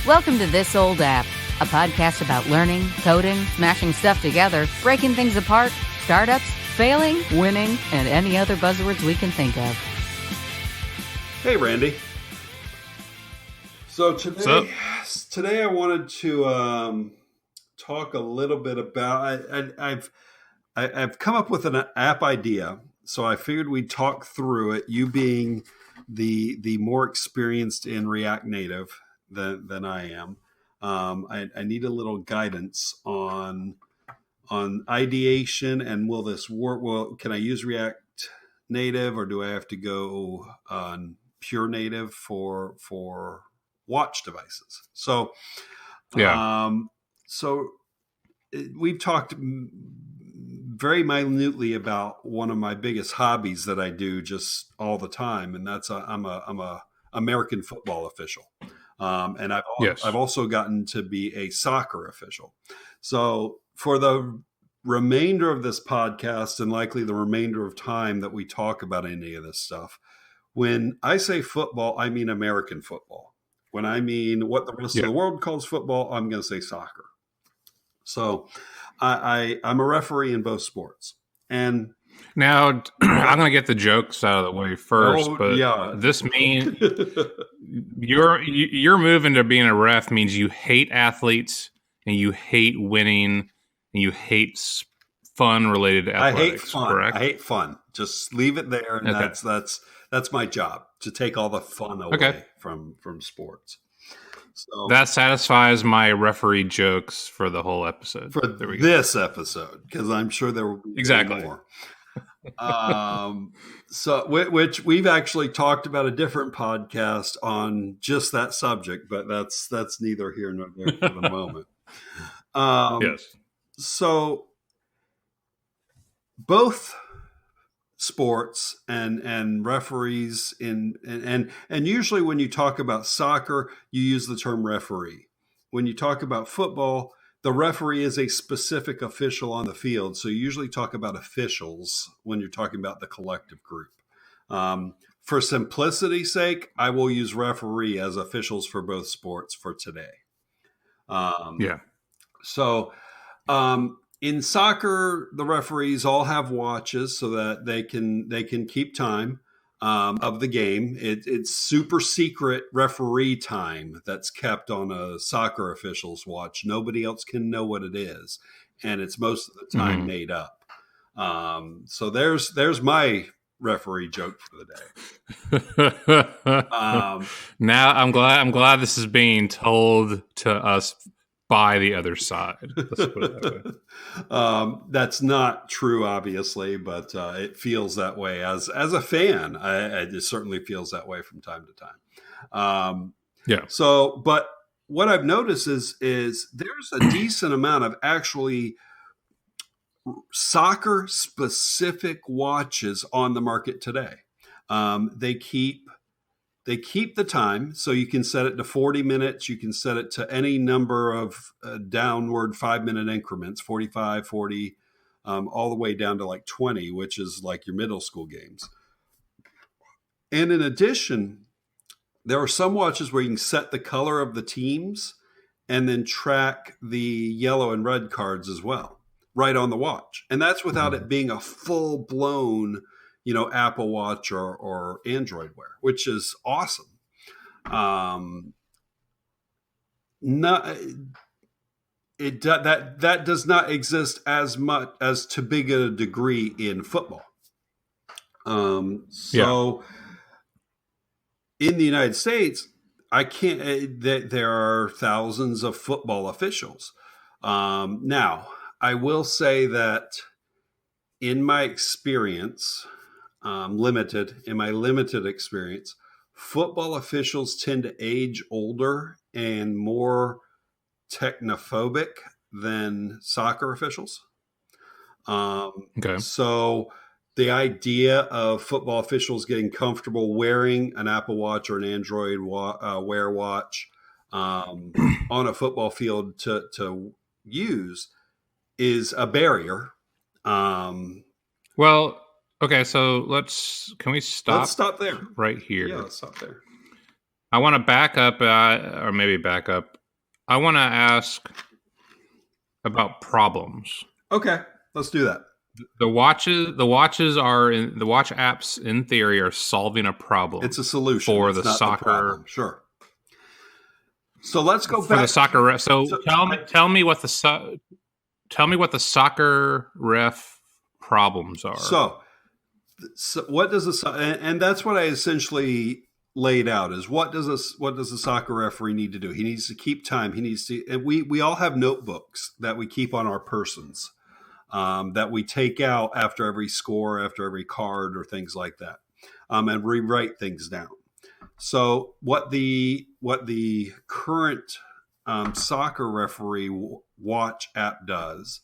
Welcome to This Old App, a podcast about learning, coding, smashing stuff together, breaking things apart, startups, failing, winning, and any other buzzwords we can think of. Hey, Randy. So today I wanted to talk a little bit about. I've come up with an app idea, so I figured we'd talk through it. You being the more experienced in React Native than I am, I need a little guidance on ideation and will this work? Well, can I use React Native or do I have to go on pure native for watch devices? So, we've talked very minutely about one of my biggest hobbies that I do just all the time, and that's I'm a American football official, and I've also gotten to be a soccer official. So for the remainder of this podcast and likely the remainder of time that we talk about any of this stuff, when I say football, I mean American football. When I mean what the rest of the world calls football, I'm going to say soccer. So I'm a referee in both sports. And now I'm going to get the jokes out of the way first, this means you're moving to being a ref means you hate athletes and you hate winning and you hate fun related to athletics. I hate fun. Correct? I hate fun. Just leave it there, and that's my job, to take all the fun away from sports. So that satisfies my referee jokes for the whole episode. For this episode, because I'm sure there will be more. So which we've actually talked about a different podcast on just that subject, but that's neither here nor there for the moment. Yes. So both sports and referees and usually when you talk about soccer, you use the term referee. When you talk about football, the referee is a specific official on the field. So you usually talk about officials when you're talking about the collective group. For simplicity's sake, I will use referee as officials for both sports for today. So in soccer, the referees all have watches so that they can keep time of the game. It's super secret referee time that's kept on a soccer official's watch. Nobody else can know what it is, and it's most of the time made up. So there's my referee joke for the day. Now I'm glad this is being told to us by the other side. Let's put it that way. That's not true, obviously, but it feels that way as a fan. It certainly feels that way from time to time. So, but what I've noticed is there's a decent amount of actually soccer specific watches on the market today. They keep the time, so you can set it to 40 minutes. You can set it to any number of downward 5-minute increments, 45, 40, all the way down to like 20, which is like your middle school games. And in addition, there are some watches where you can set the color of the teams and then track the yellow and red cards as well, right on the watch. And that's without it being a full-blown Apple Watch or Android Wear, which is awesome. That does not exist as much as to big a degree in football. So in the United States, I can't. There are thousands of football officials. Now, I will say that in my experience. Limited experience, football officials tend to age older and more technophobic than soccer officials. So the idea of football officials getting comfortable wearing an Apple Watch or an Android Wear watch on a football field to use is a barrier. Okay, so can we stop? Let's stop there. Right here. Yeah, let's stop there. I want to back up, or maybe back up I want to ask about problems. Okay, let's do that. The watches are the watch apps in theory are solving a problem. It's a solution for it's the not soccer. The problem. Sure. So let's go for back the soccer ref. So tell me what the soccer ref problems are. So what does and that's what I essentially laid out is what does a soccer referee need to do? He needs to keep time. He needs to, and we all have notebooks that we keep on our persons, that we take out after every score, after every card, or things like that, and rewrite things down. So what the current soccer referee watch app does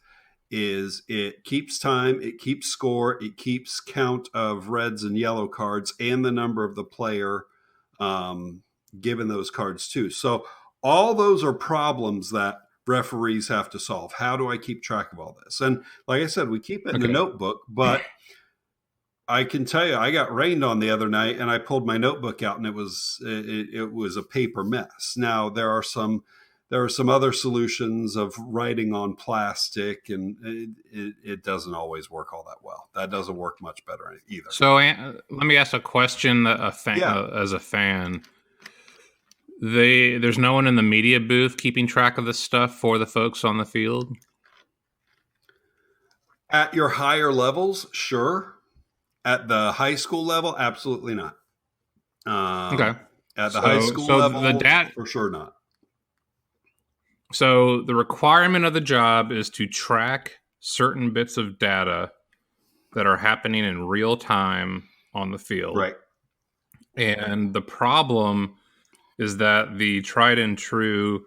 is it keeps time, it keeps score, it keeps count of reds and yellow cards and the number of the player given those cards too. So all those are problems that referees have to solve. How do I keep track of all this? And like I said, we keep it in the notebook, but I can tell you, I got rained on the other night and I pulled my notebook out and it was a paper mess. Now there are some other solutions of writing on plastic, and it doesn't always work all that well. That doesn't work much better either. So let me ask a question as a fan. There's no one in the media booth keeping track of this stuff for the folks on the field? At your higher levels, sure. At the high school level, absolutely not. Okay. At the high school level, for sure not. So the requirement of the job is to track certain bits of data that are happening in real time on the field. Right. And the problem is that the tried and true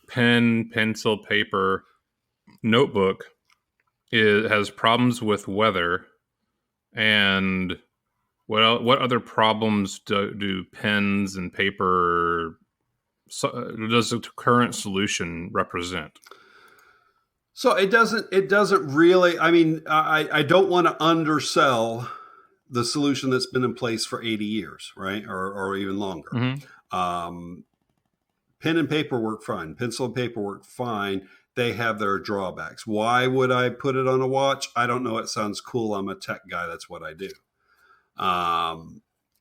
pen, pencil, paper notebook has problems with weather. And what other problems do pens and paper does the current solution represent? So it doesn't really, I mean, I don't want to undersell the solution that's been in place for 80 years, right? Or even longer. Mm-hmm. Pen and paper work fine. Pencil and paper work fine. They have their drawbacks. Why would I put it on a watch? I don't know. It sounds cool. I'm a tech guy. That's what I do.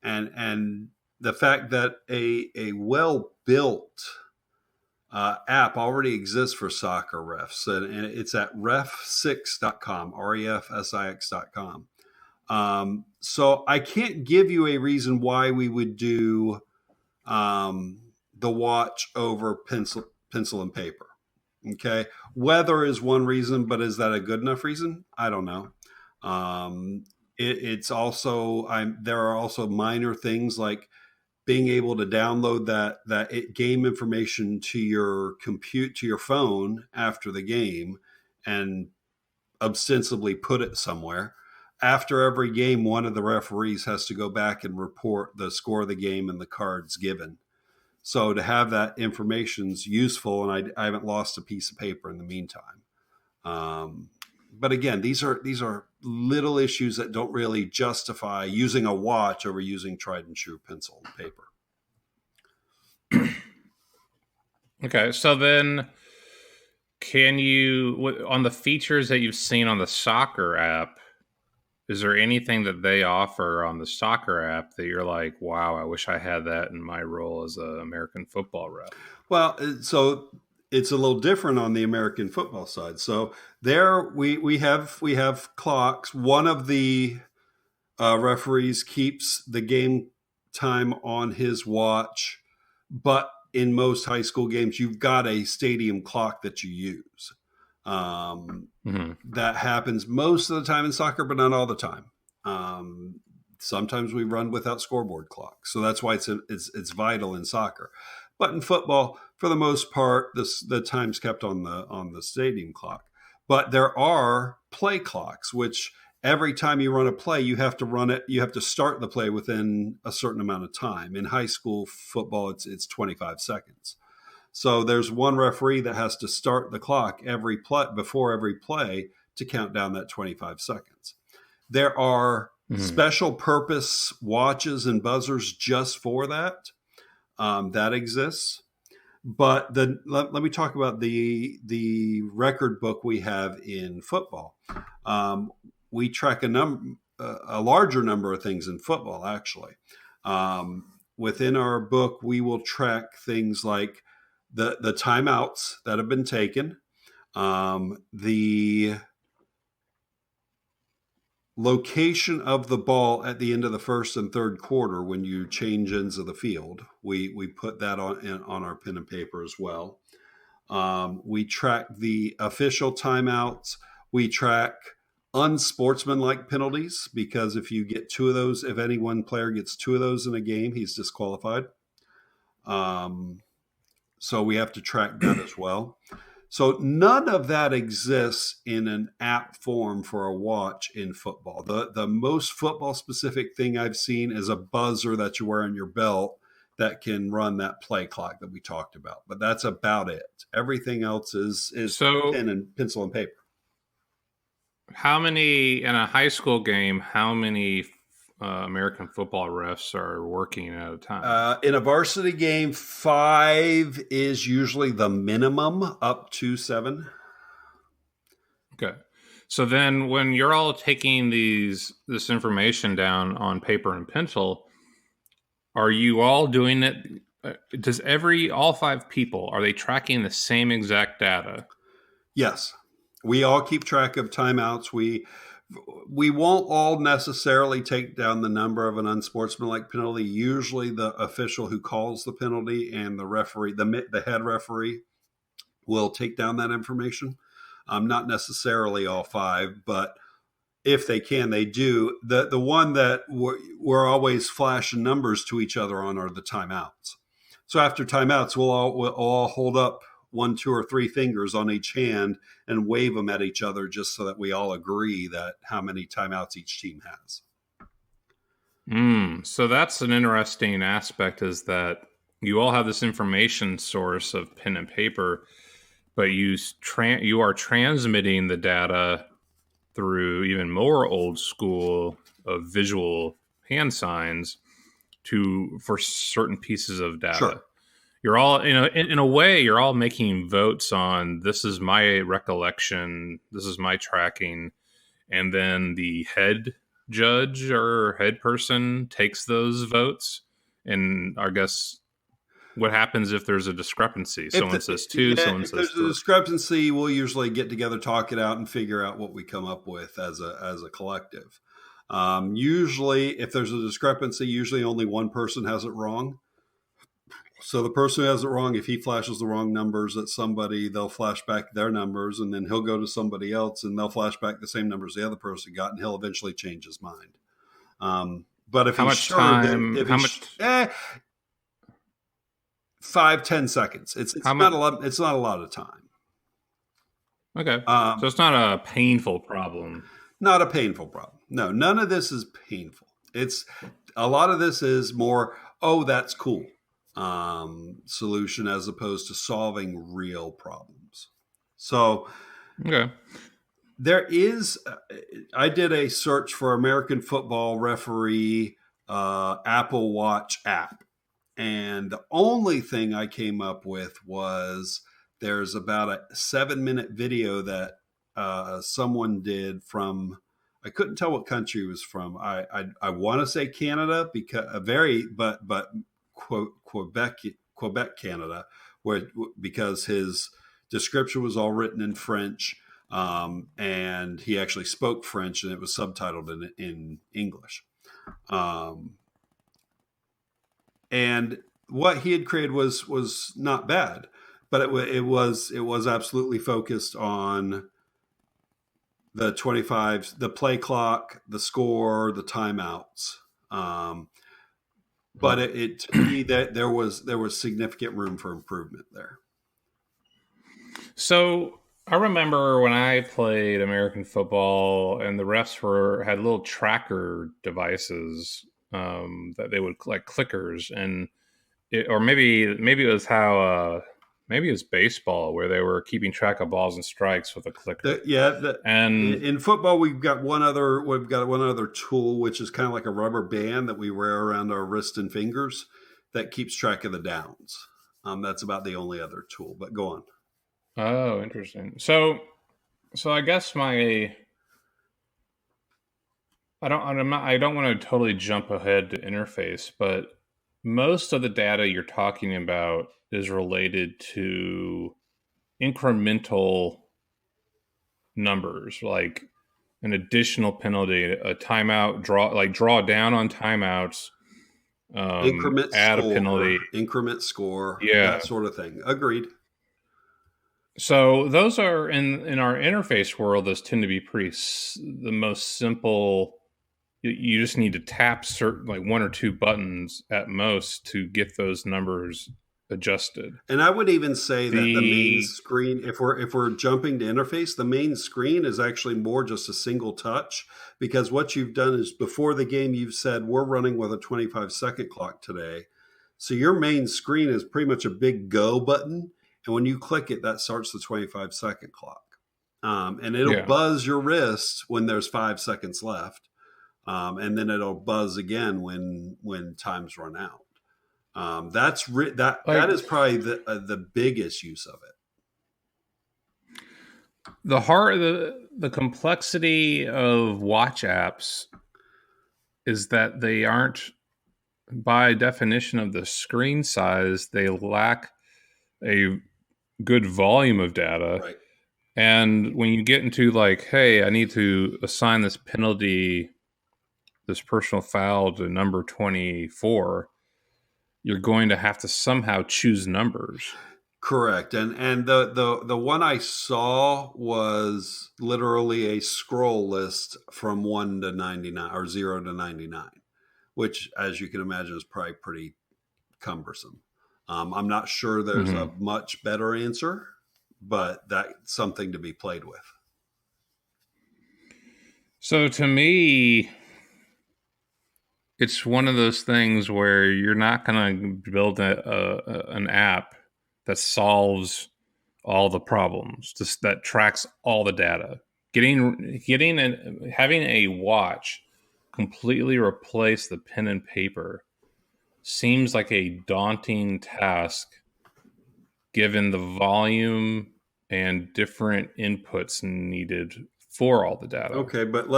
And the fact that a well-built app already exists for soccer refs, and it's at ref6.com, refsix.com. So I can't give you a reason why we would do the watch over pencil and paper. Okay. Weather is one reason, but is that a good enough reason? I don't know. It's also, there are also minor things like being able to download that game information to your phone after the game and ostensibly put it somewhere. After every game, one of the referees has to go back and report the score of the game and the cards given. So to have that information is useful, and I haven't lost a piece of paper in the meantime. But again, these are little issues that don't really justify using a watch over using tried and true pencil and paper. Okay, so then can you, on the features that you've seen on the soccer app, is there anything that they offer on the soccer app that you're like, wow, I wish I had that in my role as an American football ref? Well, so it's a little different on the American football side. So there we have clocks. One of the referees keeps the game time on his watch, but in most high school games, you've got a stadium clock that you use. That happens most of the time in soccer, but not all the time. Sometimes we run without scoreboard clocks, so that's why it's vital in soccer. But in football, for the most part, the time's kept on the stadium clock. But there are play clocks, which every time you run a play, you have to run it. You have to start the play within a certain amount of time. In high school football, it's 25 seconds. So there's one referee that has to start the clock before every play to count down that 25 seconds. There are special purpose watches and buzzers just for that. That exists. But let me talk about the record book we have in football. We track a larger number of things in football, actually. Within our book, we will track things like the timeouts that have been taken, the location of the ball at the end of the first and third quarter when you change ends of the field. We put that on our pen and paper as well. We track the official timeouts. We track unsportsmanlike penalties, because if you get two of those, if any one player gets two of those in a game, he's disqualified. So we have to track that as well. So none of that exists in an app form for a watch in football. The most football specific thing I've seen is a buzzer that you wear on your belt that can run that play clock that we talked about. But that's about it. Everything else is pen and pencil and paper. How many, in a high school game, how many American football refs are working at a time? In a varsity game, 5 is usually the minimum, up to 7. Okay. So then when you're all taking this information down on paper and pencil, are you all doing it? Does all 5 people, are they tracking the same exact data? Yes. We all keep track of timeouts. We won't all necessarily take down the number of an unsportsmanlike penalty. Usually the official who calls the penalty and the referee, the head referee, will take down that information. Not necessarily all 5, but if they can, they do. The one that we're always flashing numbers to each other on are the timeouts. So after timeouts, we'll all hold up 1, 2, or 3 fingers on each hand and wave them at each other, just so that we all agree that how many timeouts each team has. So that's an interesting aspect, is that you all have this information source of pen and paper, but you are transmitting the data through even more old school of visual hand signs for certain pieces of data. Sure. You're all, in a way, you're all making votes on, this is my recollection, this is my tracking, and then the head judge or head person takes those votes. And I guess what happens if there's a discrepancy? Someone says 2, someone says 3. If there's a discrepancy, we'll usually get together, talk it out, and figure out what we come up with as a collective. Usually, if there's a discrepancy, usually only one person has it wrong. So the person who has it wrong, if he flashes the wrong numbers at somebody, they'll flash back their numbers, and then he'll go to somebody else and they'll flash back the same numbers the other person got, and he'll eventually change his mind. But if 5-10 seconds, it's not a lot. It's not a lot of time. Okay, so it's not a painful problem. Not a painful problem. No, none of this is painful. It's a lot of this is more, oh, that's cool. Solution, as opposed to solving real problems. So okay. There is, I did a search for American football referee Apple Watch app. And the only thing I came up with was there's about a 7-minute video that someone did from, I couldn't tell what country it was from. I want to say Canada, because but Quebec, Canada, because his description was all written in French, and he actually spoke French, and it was subtitled in English. And what he had created was not bad, but it was absolutely focused on the 25s, the play clock, the score, the timeouts. But to me, that there was significant room for improvement there. So I remember when I played American football, and the refs had little tracker devices that they would, like clickers, and maybe it was how maybe it was baseball, where they were keeping track of balls and strikes with a clicker. And in football, we've got one other tool, which is kind of like a rubber band that we wear around our wrist and fingers that keeps track of the downs. That's about the only other tool, but go on. Oh, interesting. So I guess I don't want to totally jump ahead to interface, but most of the data you're talking about is related to incremental numbers, like an additional penalty, a timeout, draw down on timeouts, add a penalty. Increment score, Yeah. that sort of thing. Agreed. So those are in our interface world. Those tend to be the most simple. You just need to tap certain, like one or two buttons at most, to get those numbers adjusted. And I would even say that the main screen, if we're jumping to interface, the main screen is actually more just a single touch, because what you've done is before the game you've said we're running with a 25-second clock today. So your main screen is pretty much a big go button, and when you click it, that starts the 25-second clock. And it'll buzz your wrist when there's 5 seconds left. And then it'll buzz again when time's run out. That is probably the biggest use of it. The complexity of watch apps is that they aren't, by definition of the screen size, they lack a good volume of data. Right. And when you get into like, hey, I need to assign this penalty, this personal foul to number 24, you're going to have to somehow choose numbers. Correct. And the one I saw was literally a scroll list from 1 to 99 or 0 to 99, which, as you can imagine, is probably pretty cumbersome. I'm not sure there's a much better answer, but that's something to be played with. So to me, it's one of those things where you're not going to build an app that solves all the problems, just that tracks all the data. Having a watch completely replace the pen and paper seems like a daunting task, given the volume and different inputs needed for all the data. Okay, but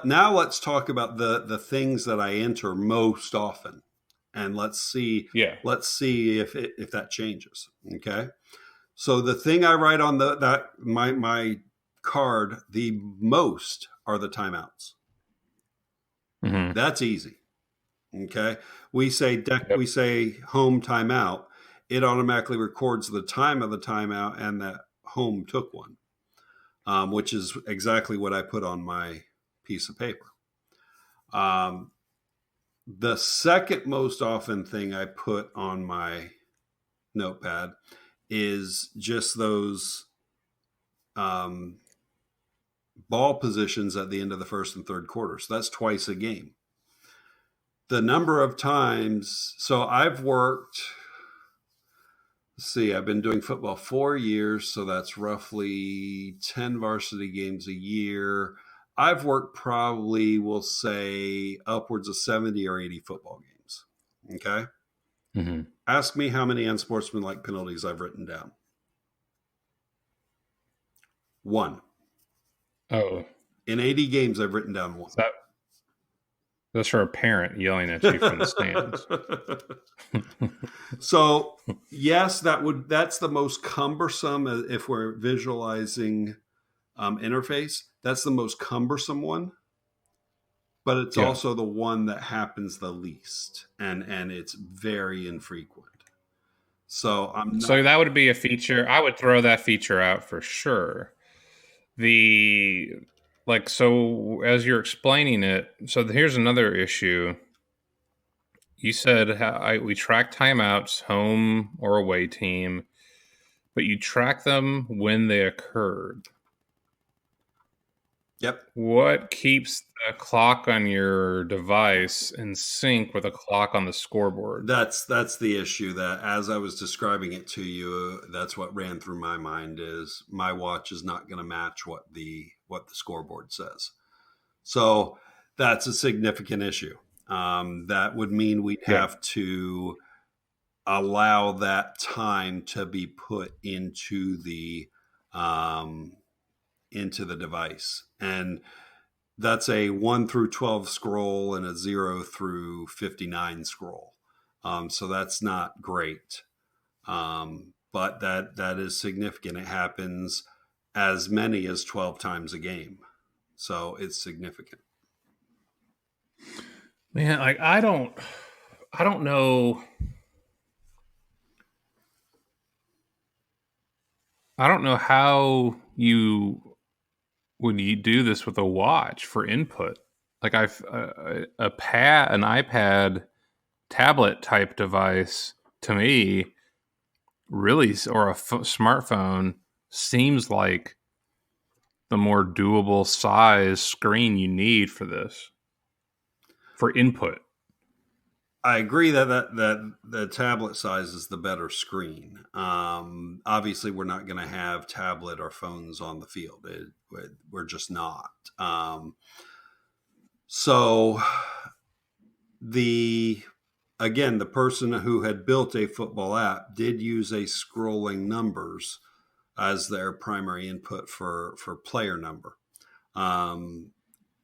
now let's talk about the things that I enter most often, and let's see if that changes. Okay, so the thing I write on my card the most are the timeouts. Mm-hmm. That's easy. Okay, we say home timeout. It automatically records the time of the timeout and that home took one. Which is exactly what I put on my piece of paper. The second most often thing I put on my notepad is just those ball positions at the end of the first and third quarter. So that's twice a game. The number of times, so I've worked... I've been doing football 4 years, so that's roughly 10 varsity games a year. I've worked probably, we'll say, upwards of 70 or 80 football games. Okay? Mm-hmm. Ask me how many unsportsmanlike penalties I've written down. 1. Oh. In 80 games, I've written down 1. That's for a parent yelling at you from the stands. So, yes, that's the most cumbersome, if we're visualizing interface. That's the most cumbersome one, but it's also the one that happens the least, and it's very infrequent. So So that would be a feature. I would throw that feature out for sure. So as you're explaining it, so here's another issue. You said we track timeouts, home or away team, but you track them when they occurred. Yep. What keeps the clock on your device in sync with a clock on the scoreboard? That's the issue. That as I was describing it to you, that's what ran through my mind is my watch is not going to match what the scoreboard says. So that's a significant issue. That would mean we'd have to allow that time to be put into the device. And that's a 1 through 12 scroll and a 0 through 59 scroll. So that's not great. But that is significant. It happens as many as 12 times a game. So it's significant. Man, like I don't know. I don't know how would you do this with a watch for input. Like an iPad tablet type device to me really, or a smartphone seems like the more doable size screen you need for this, for input. I agree that the tablet size is the better screen. Obviously, we're not going to have tablet or phones on the field. We're just not. So the person who had built a football app did use a scrolling numbers as their primary input for player number.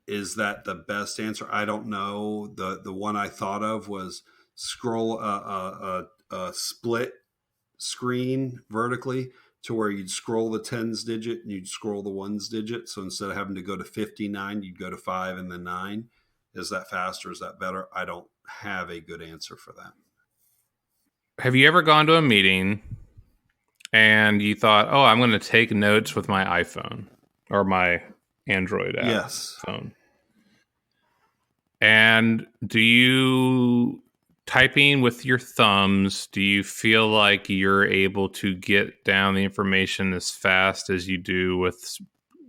Is that the best answer? I don't know. The one I thought of was scroll a split screen vertically to where you'd scroll the tens digit and you'd scroll the ones digit. So instead of having to go to 59, you'd go to 5 and then 9. Is that faster? Is that better? I don't have a good answer for that. Have you ever gone to a meeting and you thought, oh, I'm going to take notes with my iPhone or my Android app phone? And do you, typing with your thumbs, do you feel like you're able to get down the information as fast as you do with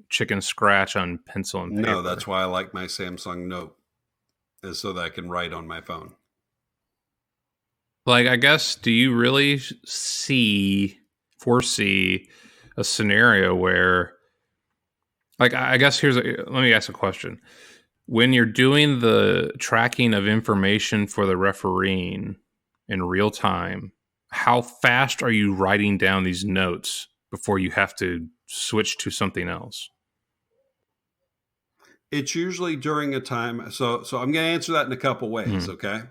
chicken scratch on pencil and paper? No, that's why I like my Samsung Note, is so that I can write on my phone. Like, I guess, do you really foresee a scenario where, like, I guess let me ask a question. When you're doing the tracking of information for the refereeing in real time, how fast are you writing down these notes before you have to switch to something else? It's usually during a time. So I'm going to answer that in a couple ways, okay?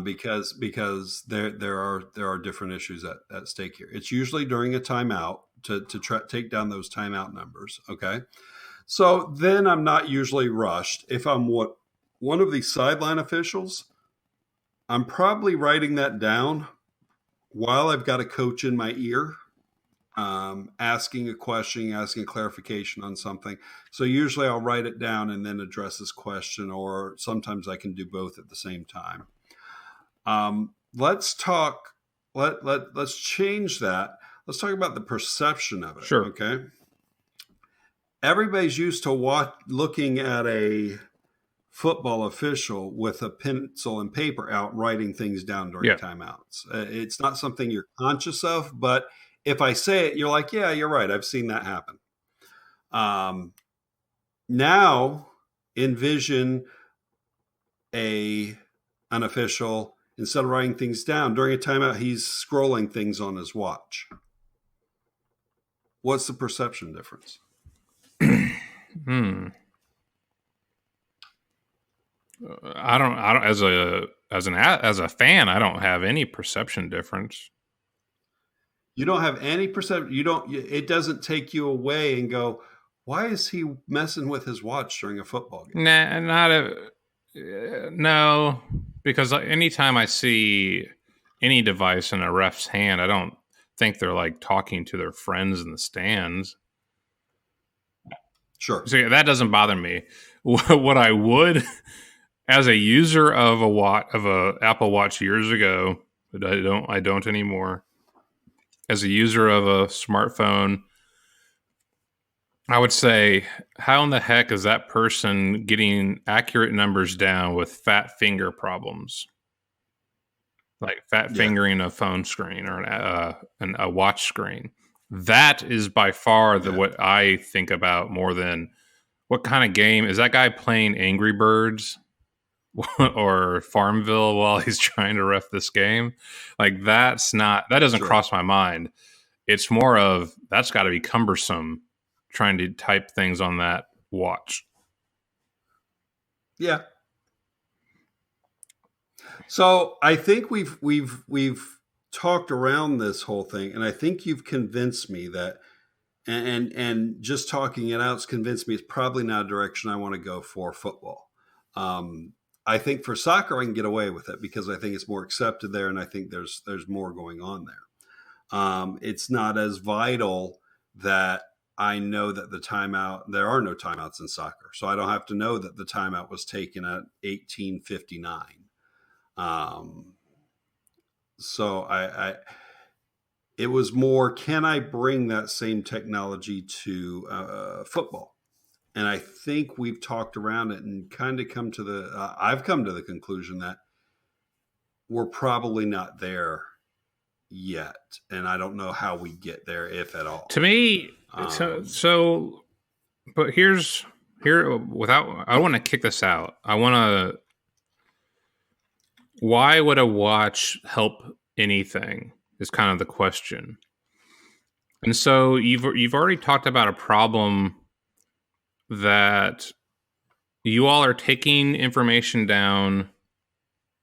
Because there are different issues at stake here. It's usually during a timeout to take down those timeout numbers, okay? So then I'm not usually rushed. If I'm one of these sideline officials, I'm probably writing that down while I've got a coach in my ear, asking a question, asking a clarification on something. So usually I'll write it down and then address this question, or sometimes I can do both at the same time. Let's change that. Let's talk about the perception of it. Sure. Okay. Everybody's used to looking at a football official with a pencil and paper out writing things down during timeouts. It's not something you're conscious of, but if I say it, you're like, yeah, you're right. I've seen that happen. Now envision an official, instead of writing things down during a timeout, he's scrolling things on his watch. What's the perception difference? I don't as a fan, I don't have any perception difference. You don't have any perception. It doesn't take you away and go, why is he messing with his watch during a football game? No, because anytime I see any device in a ref's hand, I don't think they're like talking to their friends in the stands. Sure. So that doesn't bother me. What I would, as a user of a Apple Watch years ago, but I don't anymore. As a user of a smartphone, I would say, how in the heck is that person getting accurate numbers down with fat finger problems? Like fingering a phone screen or a watch screen. That is by far what I think about more than what kind of game. Is that guy playing Angry Birds? or Farmville while he's trying to ref this game. Like that doesn't Sure. cross my mind. It's more of that's got to be cumbersome trying to type things on that watch. Yeah. So I think we've talked around this whole thing, and I think you've convinced me that, and just talking it out's convinced me it's probably not a direction I want to go for football. I think for soccer I can get away with it because I think it's more accepted there, and I think there's more going on there. It's not as vital that I know that there are no timeouts in soccer, so I don't have to know that the timeout was taken at 18:59. So it was more, can I bring that same technology to football? And I think we've talked around it and kind of I've come to the conclusion that we're probably not there yet. And I don't know how we get there, if at all. To me, but I want to kick this out. Why would a watch help anything is kind of the question. And so you've already talked about a problem that you all are taking information down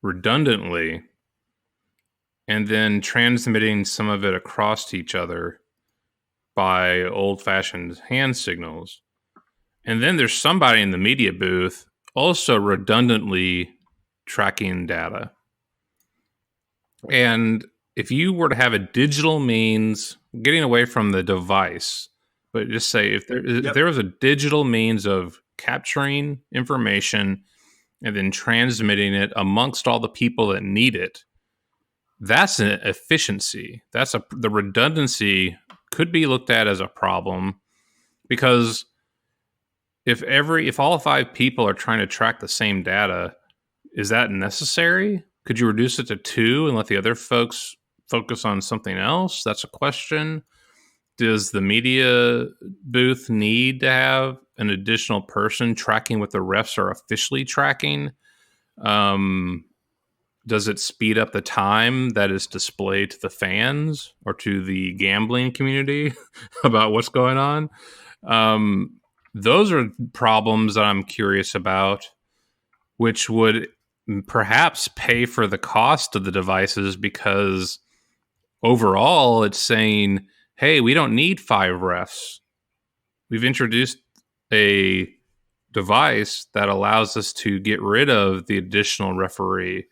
redundantly and then transmitting some of it across to each other by old-fashioned hand signals. And then there's somebody in the media booth also redundantly tracking data. And if you were to have a digital means, getting away from the device, but just say if there was a digital means of capturing information and then transmitting it amongst all the people that need it, that's an efficiency. The redundancy could be looked at as a problem, because if all 5 people are trying to track the same data, is that necessary? Could you reduce it to 2 and let the other folks focus on something else? That's a question. Does the media booth need to have an additional person tracking what the refs are officially tracking? Does it speed up the time that is displayed to the fans or to the gambling community about what's going on? Those are problems that I'm curious about, which would perhaps pay for the cost of the devices, because overall it's saying, hey, we don't need 5 refs. We've introduced a device that allows us to get rid of the additional referee.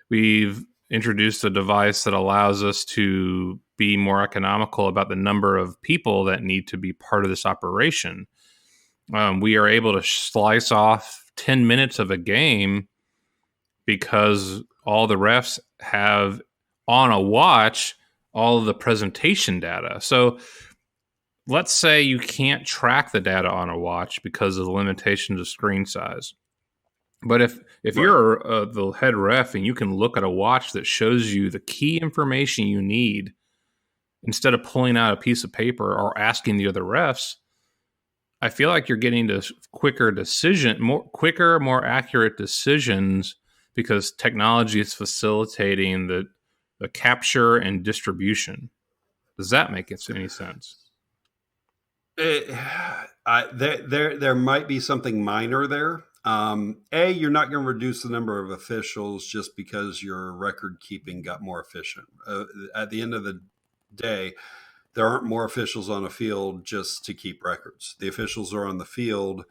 We've introduced a device that allows us to be more economical about the number of people that need to be part of this operation. We are able to slice off 10 minutes of a game because all the refs have on a watch all of the presentation data. So let's say you can't track the data on a watch because of the limitations of screen size. But if right. You're the head ref and you can look at a watch that shows you the key information you need, instead of pulling out a piece of paper or asking the other refs, I feel like you're getting to quicker, more accurate decisions, because technology is facilitating the capture and distribution. Does that make any sense? There might be something minor there. You're not going to reduce the number of officials just because your record keeping got more efficient. At the end of the day, there aren't more officials on a field just to keep records. The officials are on the field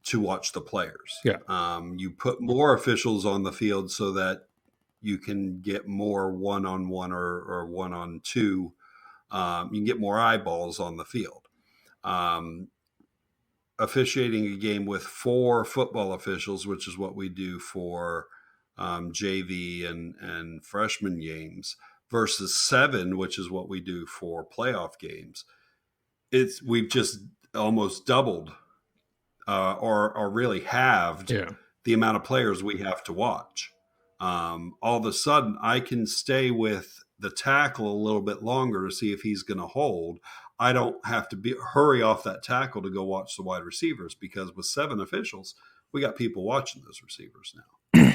to watch the players. Yeah. You put more officials on the field so that you can get more 1-on-1 or 1-on-2. You can get more eyeballs on the field. Officiating a game with 4 football officials, which is what we do for JV and freshman games, versus 7, which is what we do for playoff games. We've just almost doubled or really halved the amount of players we have to watch. All of a sudden, I can stay with the tackle a little bit longer to see if he's going to hold. I don't have to hurry off that tackle to go watch the wide receivers, because with 7 officials, we got people watching those receivers now.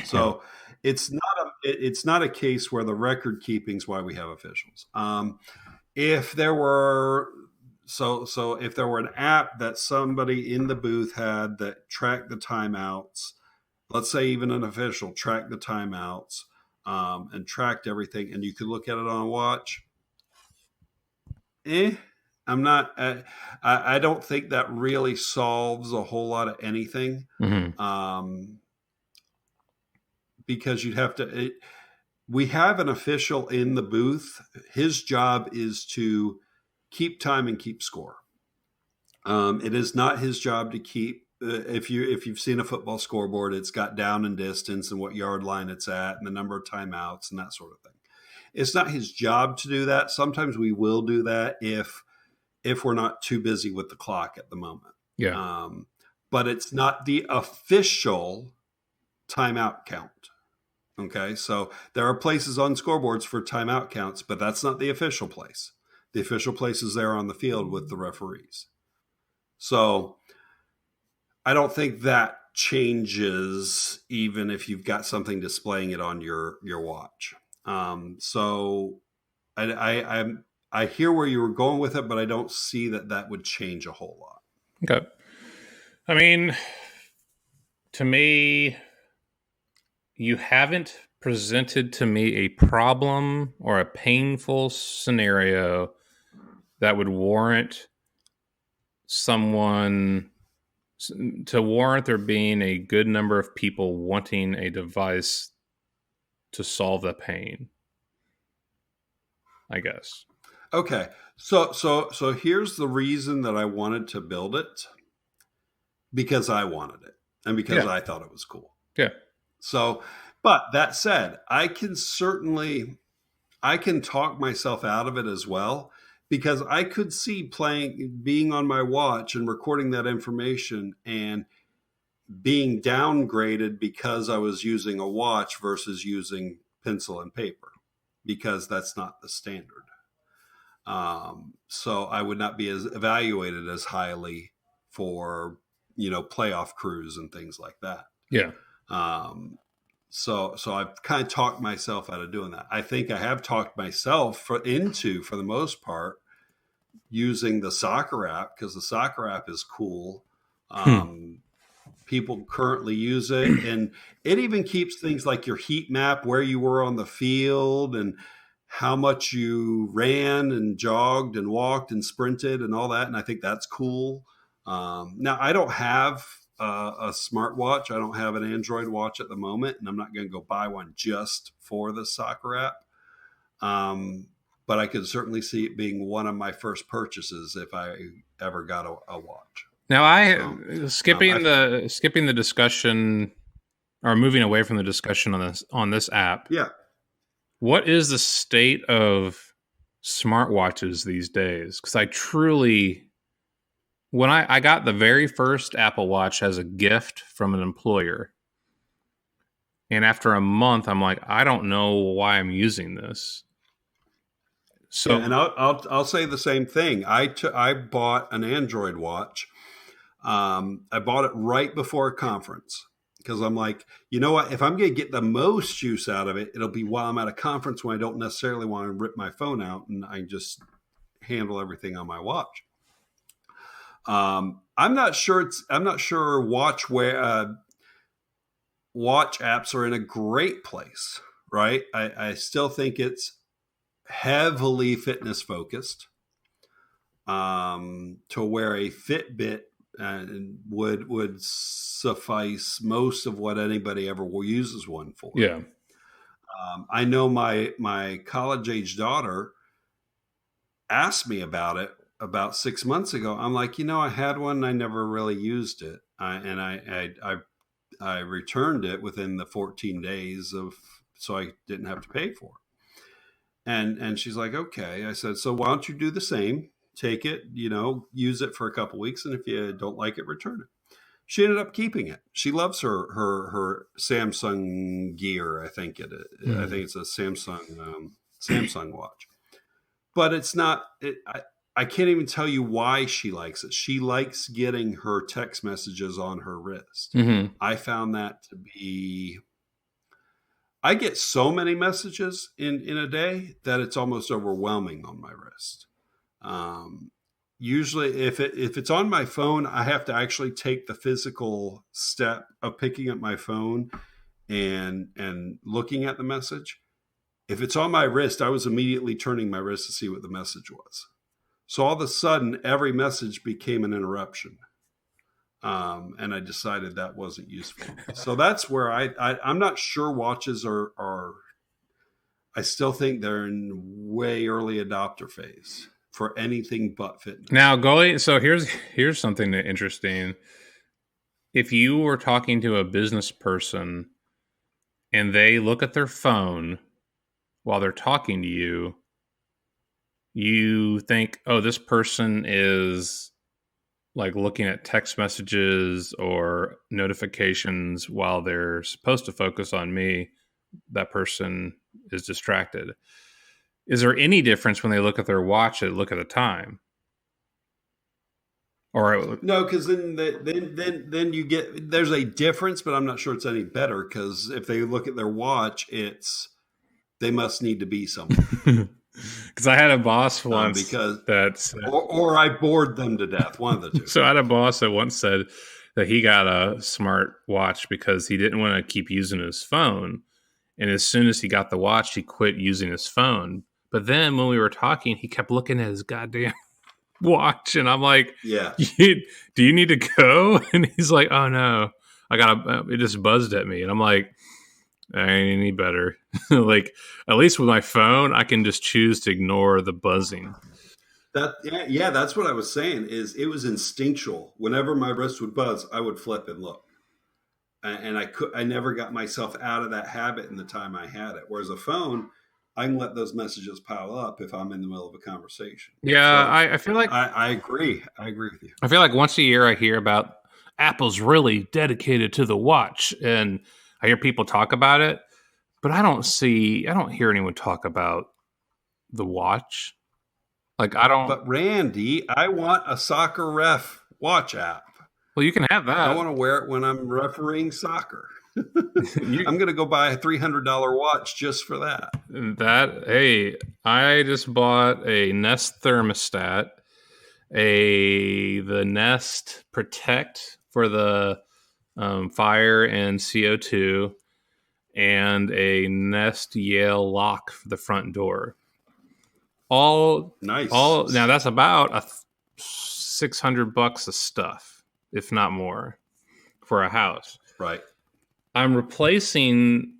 So it's not a case where the record keeping is why we have officials. If there were if there were an app that somebody in the booth had that tracked the timeouts, let's say even an official tracked the timeouts and tracked everything, and you could look at it on a watch. I'm not. I don't think that really solves a whole lot of anything. Mm-hmm. Because you'd have to. We have an official in the booth. His job is to keep time and keep score. It is not his job to keep. If you've seen a football scoreboard, it's got down and distance and what yard line it's at and the number of timeouts and that sort of thing. It's not his job to do that. Sometimes we will do that if we're not too busy with the clock at the moment. Yeah. But it's not the official timeout count. Okay, so there are places on scoreboards for timeout counts, but that's not the official place. The official place is there on the field with the referees. So I don't think that changes even if you've got something displaying it on your watch. So I hear where you were going with it, but I don't see that would change a whole lot. Okay. I mean, to me, you haven't presented to me a problem or a painful scenario that would warrant there being a good number of people wanting a device to solve the pain, I guess. Okay. So here's the reason that I wanted to build it, because I wanted it and because I thought it was cool. Yeah. So, but that said, I can talk myself out of it as well, because I could see being on my watch and recording that information and being downgraded because I was using a watch versus using pencil and paper, because that's not the standard. So I would not be evaluated as highly for, playoff crews and things like that. Yeah. So I've kind of talked myself out of doing that. I think I have talked myself for the most part, using the soccer app, because the soccer app is cool. People currently use it, and it even keeps things like your heat map, where you were on the field and how much you ran and jogged and walked and sprinted and all that. And I think that's cool. Now, I don't have a smartwatch. I don't have an Android watch at the moment, and I'm not going to go buy one just for the soccer app. But I could certainly see it being one of my first purchases if I ever got a watch. Now, skipping the discussion, or moving away from the discussion on this app. Yeah. What is the state of smartwatches these days? Because I truly, when I got the very first Apple Watch as a gift from an employer, and after a month, I'm like, I don't know why I'm using this. So, and I'll say the same thing. I bought an Android watch. I bought it right before a conference, because I'm like, you know what? If I'm going to get the most use out of it, it'll be while I'm at a conference when I don't necessarily want to rip my phone out and I just handle everything on my watch. I'm not sure watch apps are in a great place, right? I still think it's heavily fitness focused, to where a Fitbit would suffice most of what anybody ever uses one for. Yeah. I know my college age daughter asked me about it about 6 months ago. I'm like, I had one and I never really used it. I returned it within the 14 days so I didn't have to pay for it. And she's like, okay. I said, so why don't you do the same? Take it, use it for a couple weeks, and if you don't like it, return it. She ended up keeping it. She loves her Samsung Gear. I think it is. I think it's a Samsung watch. But it's not. I can't even tell you why she likes it. She likes getting her text messages on her wrist. Mm-hmm. I found that to be I get so many messages in a day that it's almost overwhelming on my wrist. Usually if it's on my phone, I have to actually take the physical step of picking up my phone and looking at the message. If it's on my wrist, I was immediately turning my wrist to see what the message was. So all of a sudden, every message became an interruption. And I decided that wasn't useful. So that's where I'm not sure watches are, I still think they're in way early adopter phase for anything but fitness. Now, so here's something interesting. If you were talking to a business person and they look at their phone while they're talking to you, you think, oh, this person is like looking at text messages or notifications while they're supposed to focus on me. That person is distracted. Is there any difference when they look at their watch and look at the time? Or no, because then you get, there's a difference, but I'm not sure it's any better, because if they look at their watch, they must need to be somewhere. Because I had a boss once or I bored them to death. One of the two. So I had a boss that once said that he got a smart watch because he didn't want to keep using his phone. And as soon as he got the watch, he quit using his phone. But then when we were talking, he kept looking at his goddamn watch. And I'm like, yeah, do you need to go? And he's like, oh no, it just buzzed at me. And I'm like, I ain't any better. Like, at least with my phone, I can just choose to ignore the buzzing. That's what I was saying. Is it was instinctual. Whenever my wrist would buzz, I would flip and look, and I never got myself out of that habit in the time I had it. Whereas a phone, I can let those messages pile up if I'm in the middle of a conversation. Yeah, so I feel like I agree. I agree with you. I feel like once a year I hear about Apple's really dedicated to the watch, and I hear people talk about it, but I don't hear anyone talk about the watch. Like, I don't. But Randy, I want a soccer ref watch app. Well, you can have that. I want to wear it when I'm refereeing soccer. I'm going to go buy a $300 watch just for that. Hey, I just bought a Nest thermostat, the Nest Protect for the fire and CO2, and a Nest Yale lock for the front door. All nice. Now that's about $600 of stuff, if not more, for a house. Right. I'm replacing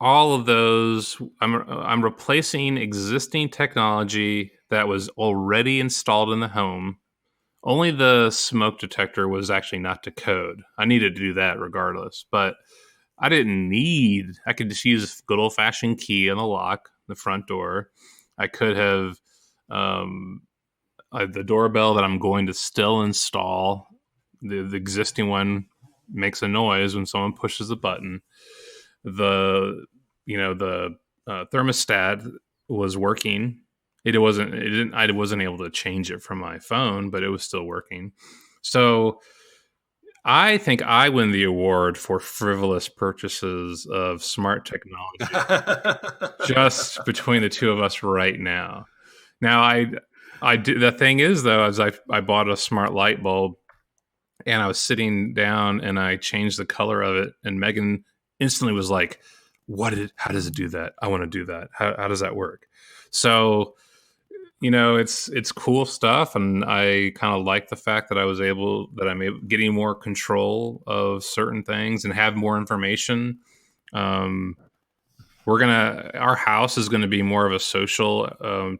all of those. I'm replacing existing technology that was already installed in the home. Only the smoke detector was actually not to code. I needed to do that regardless, but I could just use a good old fashioned key on the lock, the front door. I could have the doorbell that I'm going to still install. The existing one makes a noise when someone pushes a button. The thermostat was working. I wasn't able to change it from my phone, but it was still working. So I think I win the award for frivolous purchases of smart technology just between the two of us right now. Now, I do. The thing is, though, is I bought a smart light bulb, and I was sitting down and I changed the color of it, and Megan instantly was like, how does it do that? I want to do that. How does that work? So, it's cool stuff, and I kind of like the fact that I'm getting more control of certain things and have more information. Our house is going to be more of a social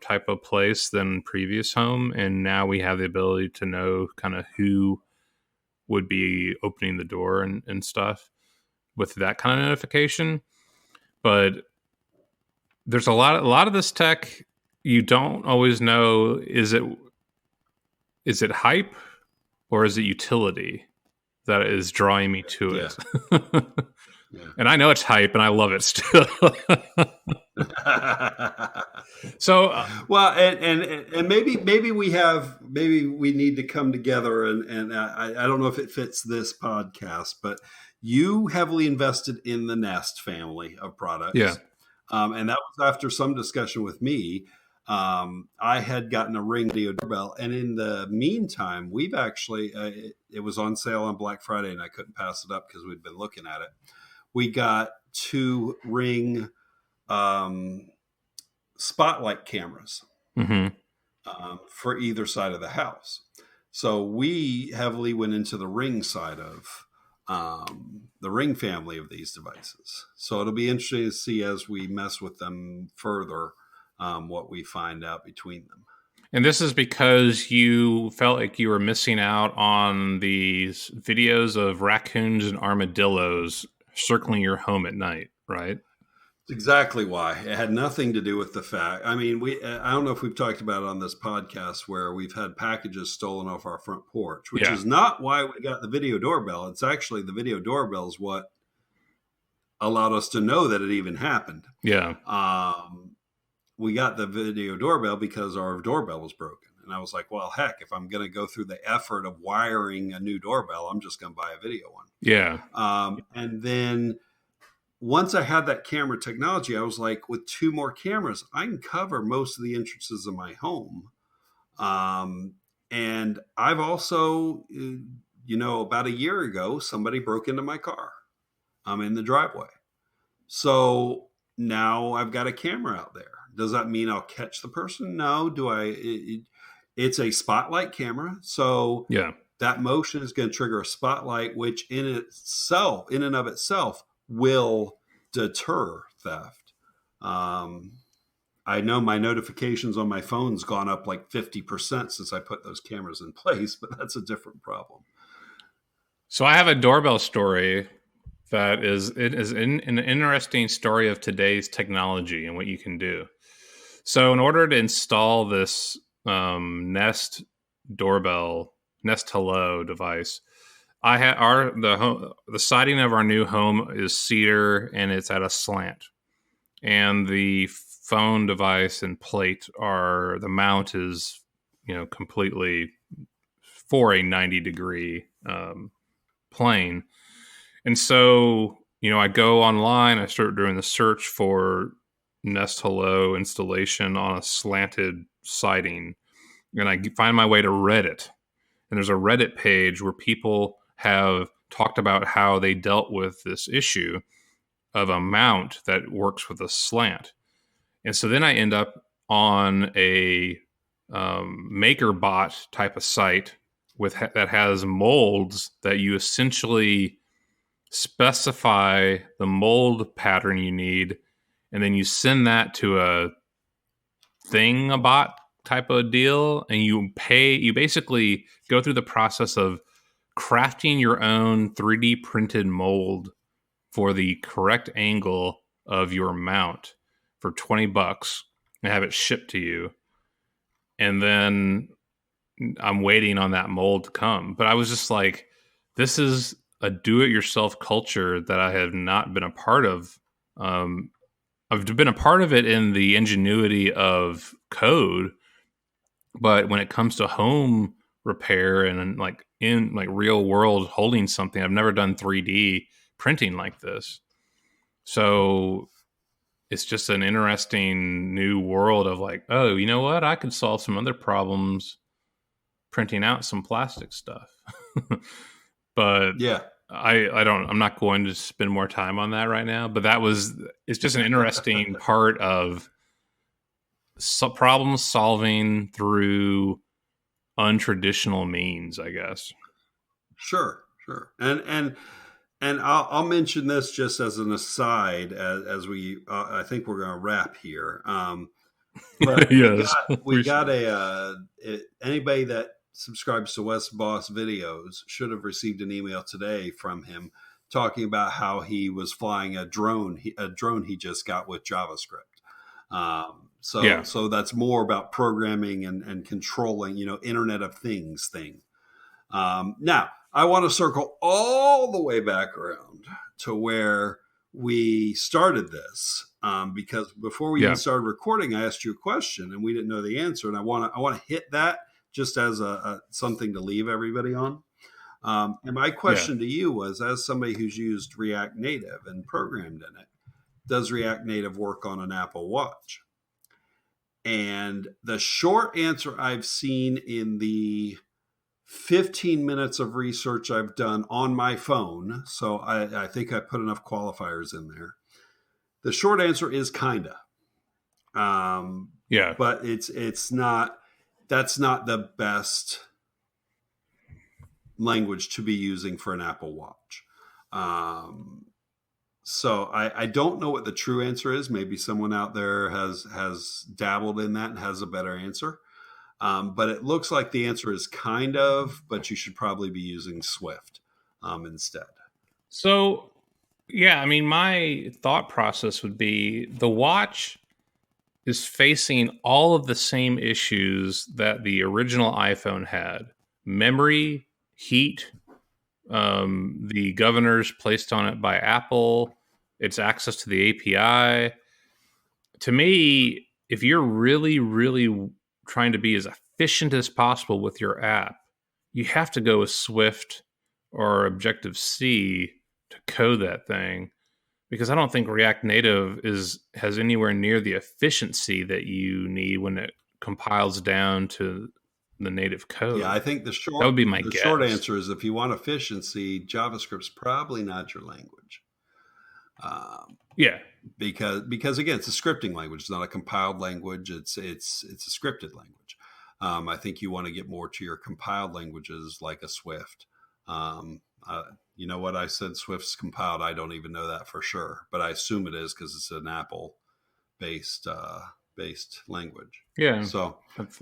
type of place than previous home, and now we have the ability to know kind of who would be opening the door and stuff with that kind of notification. But there's a lot of this tech you don't always know, is it hype or is it utility that is drawing me to it? Yeah. And I know it's hype and I love it still. So well, and maybe we need to come together and I don't know if it fits this podcast, but You heavily invested in the Nest family of products. Yeah. And that was after some discussion with me. I had gotten a Ring video doorbell, and in the meantime, we've actually it was on sale on Black Friday, and I couldn't pass it up because we'd been looking at it. We got 2 Ring spotlight cameras for either side of the house. So we heavily went into the Ring side of the Ring family of these devices. So it'll be interesting to see as we mess with them further what we find out between them. And this is because you felt like you were missing out on these videos of raccoons and armadillos circling your home at night, right? That's exactly why. It had nothing to do with the fact. I mean, I don't know if we've talked about it on this podcast where we've had packages stolen off our front porch, which is not why we got the video doorbell. It's actually the video doorbell is what allowed us to know that it even happened. Yeah. We got the video doorbell because our doorbell was broken. And I was like, well, heck, if I'm going to go through the effort of wiring a new doorbell, I'm just going to buy a video one. Yeah. And then once I had that camera technology, I was like, with 2 more cameras, I can cover most of the entrances of my home. And I've also, about a year ago, somebody broke into my car. I'm in the driveway. So now I've got a camera out there. Does that mean I'll catch the person? No. It's a spotlight camera. So that motion is going to trigger a spotlight, which in and of itself, will deter theft. I know my notifications on my phone's gone up like 50% since I put those cameras in place, but that's a different problem. So I have a doorbell story that is an interesting story of today's technology and what you can do. So in order to install this Nest doorbell, Nest Hello device, I had the siding of our new home is cedar and it's at a slant, and the phone device and plate the mount is completely for a 90-degree plane. And so I go online, I start doing the search for Nest Hello installation on a slanted siding, and I find my way to Reddit, and there's a Reddit page where people have talked about how they dealt with this issue of a mount that works with a slant. And so then I end up on a MakerBot type of site that has molds that you essentially specify the mold pattern you need, and then you send that to a Thingbot type of deal, and you basically go through the process of crafting your own 3D printed mold for the correct angle of your mount for $20 and have it shipped to you. And then I'm waiting on that mold to come. But I was just like, this is a do-it-yourself culture that I have not been a part of. I've been a part of it in the ingenuity of code, but when it comes to home repair and in real world holding something, I've never done 3D printing like this. So it's just an interesting new world of oh, you know what? I could solve some other problems printing out some plastic stuff. But yeah, I'm not going to spend more time on that right now, but it's just an interesting part of problem solving through untraditional means, I guess. Sure. And I'll mention this just as an aside as we, I think we're going to wrap here. But yes. we got anybody that subscribes to West Boss Videos should have received an email today from him talking about how he was flying a drone he just got with JavaScript. So that's more about programming and controlling, Internet of Things thing. Now, I want to circle all the way back around to where we started this, because before we even started recording, I asked you a question and we didn't know the answer, and I want to hit that just as a something to leave everybody on. And my Yeah. question to you was, as somebody who's used React Native and programmed in it, does React Native work on an Apple Watch? And the short answer I've seen in the 15 minutes of research I've done on my phone, so I think I put enough qualifiers in there. The short answer is kinda. Yeah. But it's not, that's not the best language to be using for an Apple Watch. So I don't know what the true answer is. Maybe someone out there has dabbled in that and has a better answer. But it looks like the answer is kind of, but you should probably be using Swift instead. So, yeah, I mean, my thought process would be the watch is facing all of the same issues that the original iPhone had: memory, heat, the governors placed on it by Apple, its access to the API. To me, if you're really, really trying to be as efficient as possible with your app, you have to go with Swift or Objective C to code that thing, because I don't think React Native has anywhere near the efficiency that you need when it compiles down to the native code. Yeah, I think that would be my guess. Short answer is, if you want efficiency, JavaScript's probably not your language. Yeah, because again, it's a scripting language. It's not a compiled language. It's a scripted language. I think you want to get more to your compiled languages like a Swift. You know what? I said Swift's compiled. I don't even know that for sure, but I assume it is because it's an Apple based language. Yeah. So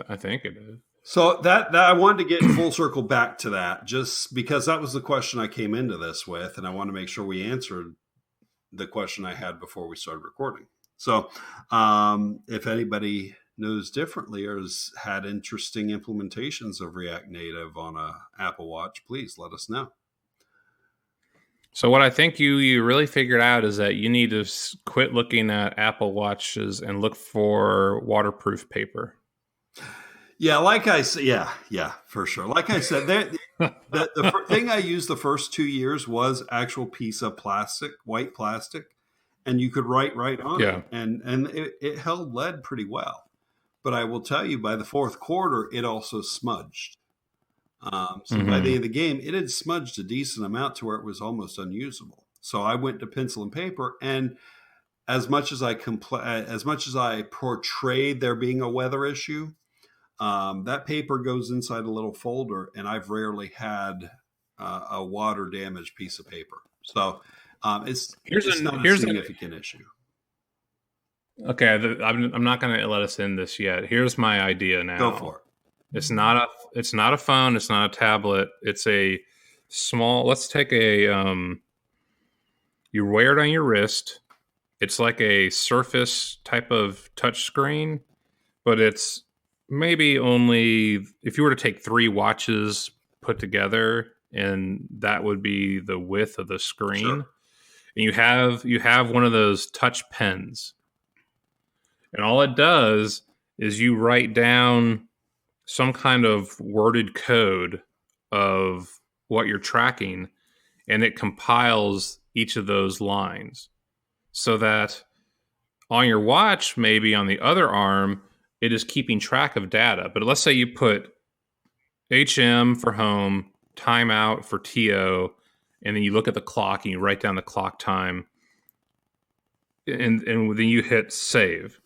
I think it is. So that I wanted to get full circle back to that, just because that was the question I came into this with, and I want to make sure we answered the question I had before we started recording. So if anybody knows differently or has had interesting implementations of React Native on a Apple Watch, please let us know. So what I think you really figured out is that you need to quit looking at Apple Watches and look for waterproof paper. Yeah, like I said, yeah, for sure. Like I said, the thing I used the first 2 years was actual piece of plastic, white plastic, and you could write right on it, and it held lead pretty well. But I will tell you, by the fourth quarter, it also smudged. So by the end of the game, it had smudged a decent amount to where it was almost unusable. So I went to pencil and paper, and as much as I portrayed there being a weather issue, that paper goes inside a little folder, and I've rarely had a water damaged piece of paper. So it's not a significant issue. Okay, I'm not going to let us in this yet. Here's my idea now. Go for it. It's not a phone. It's not a tablet. It's a small. Let's take a. You wear it on your wrist. It's like a Surface type of touch screen, but it's maybe only, if you were to take 3 watches put together, and that would be the width of the screen. Sure. And you have one of those touch pens, and all it does is you write down some kind of worded code of what you're tracking, and it compiles each of those lines, so that on your watch, maybe on the other arm, it is keeping track of data. But let's say you put HM for home, timeout for TO, and then you look at the clock and you write down the clock time, and then you hit save.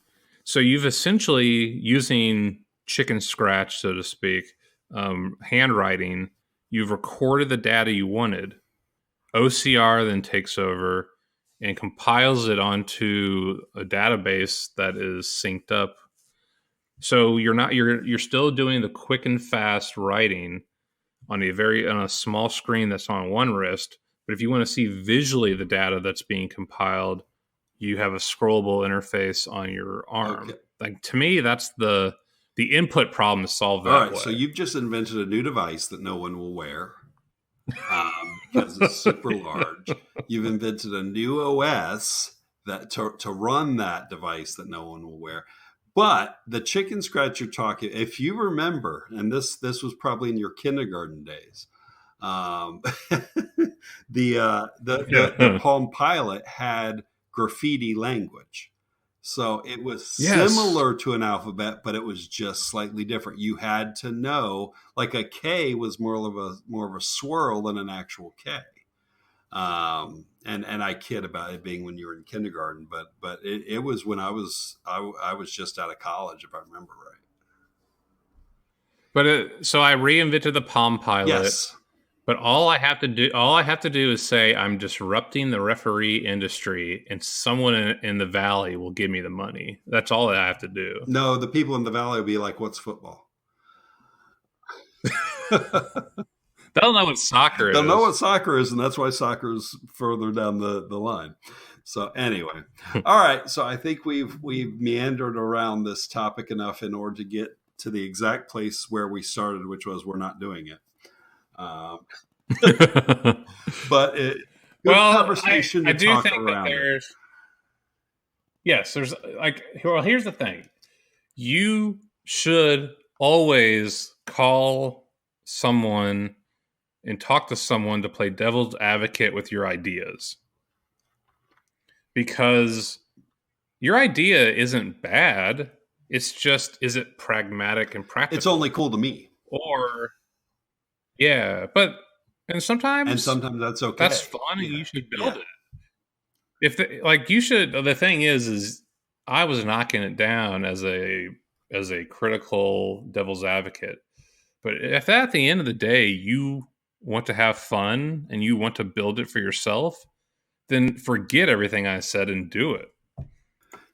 So you've essentially, using chicken scratch, so to speak, handwriting, you've recorded the data you wanted. OCR then takes over and compiles it onto a database that is synced up. So you're still doing the quick and fast writing on a small screen that's on one wrist. But if you want to see visually the data that's being compiled, you have a scrollable interface on your arm. Okay. Like, to me, that's the input problem is solved that way. So you've just invented a new device that no one will wear because it's super large. You've invented a new OS that to run that device that no one will wear. But the chicken scratch you're talking, if you remember, and this was probably in your kindergarten days, The Palm Pilot had graffiti language. So it was similar to an alphabet, but it was just slightly different. You had to know, like a K was more of a swirl than an actual K. And I kid about it being when you were in kindergarten, but it was when I was just out of college, if I remember right. But so I reinvented the Palm Pilot. Yes. But all I have to do is say I'm disrupting the referee industry, and someone in the valley will give me the money. That's all I have to do. No, the people in the valley will be like, "What's football?" They'll know what soccer is. They'll know what soccer is, and that's why soccer is further down the line. So anyway, all right. So I think we've meandered around this topic enough in order to get to the exact place where we started, which was we're not doing it. But good conversation I to do talk think around. That there's here's the thing. You should always call someone and talk to someone to play devil's advocate with your ideas. Because your idea isn't bad. It's just, is it pragmatic and practical? It's only cool to me. Or, yeah, and sometimes that's okay. That's fun, and you should build it. The thing is I was knocking it down as a critical devil's advocate. But if at the end of the day you want to have fun and you want to build it for yourself, then forget everything I said and do it.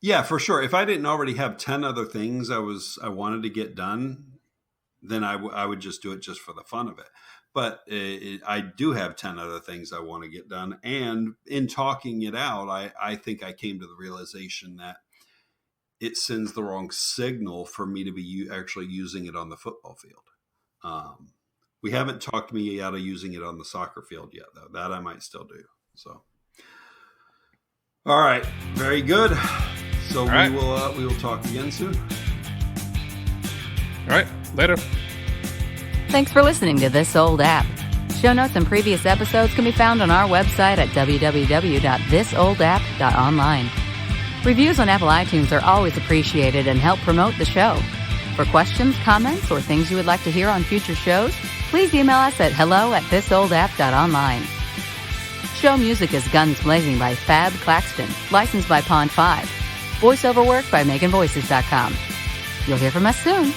Yeah, for sure. If I didn't already have 10 other things I wanted to get done, then I would just do it just for the fun of it. But I do have 10 other things I want to get done. And in talking it out, I think I came to the realization that it sends the wrong signal for me to be actually using it on the football field. We haven't talked me out of using it on the soccer field yet, though. That I might still do. So, all right, very good. So we will talk again soon. All right, later. Thanks for listening to This Old App. Show notes and previous episodes can be found on our website at www.thisoldapp.online. Reviews on Apple iTunes are always appreciated and help promote the show. For questions, comments, or things you would like to hear on future shows, please email us at hello@thisoldapp.online. Show music is Guns Blazing by Fab Claxton, licensed by Pond 5. Voiceover work by MeganVoices.com. You'll hear from us soon.